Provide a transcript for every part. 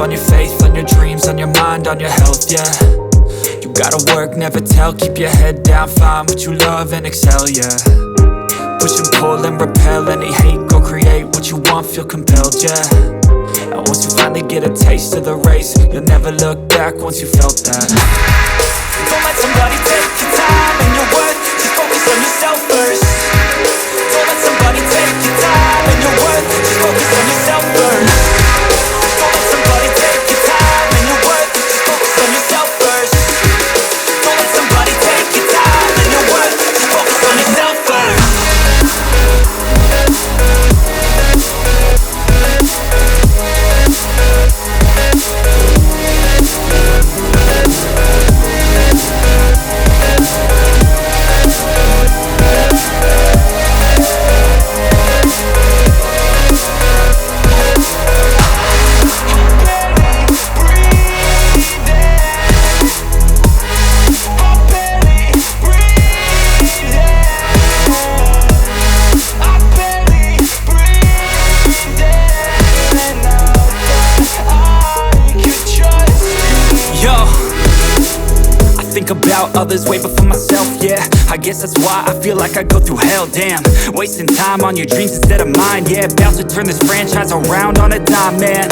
on your faith, on your dreams, on your mind, on your health, yeah. You gotta work, never tell, keep your head down, find what you love and excel, yeah. Push and pull and repel any hate, go create what you want, feel compelled, yeah. And once you finally get a taste of the race, you'll never look back once you felt that. Don't let somebody take your time and your worth, just focus on yourself first. Don't let somebody take your time and your worth, just focus on yourself first. Don't let somebody take your time and your worth, just focus on yourself first. Don't let somebody take your time and your worth, just focus on yourself first. About others way before myself, yeah. I guess that's why I feel like I go through hell, damn. Wasting time on your dreams instead of mine, yeah. About to turn this franchise around on a dime, man.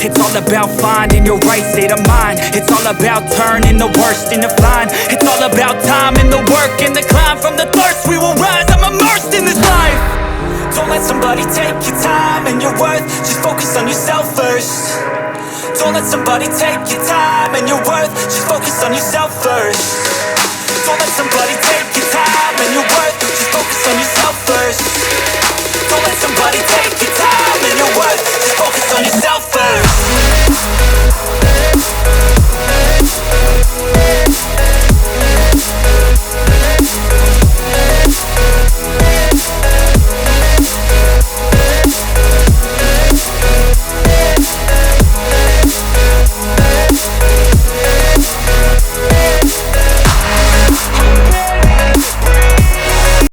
It's all about finding your right state of mind. It's all about turning the worst into fine. It's all about time and the work and the climb. From the thirst we will rise, I'm immersed in this life. Don't let somebody take your time and your worth, just focus on yourself first. Don't let somebody take your time and your worth, just focus on yourself first.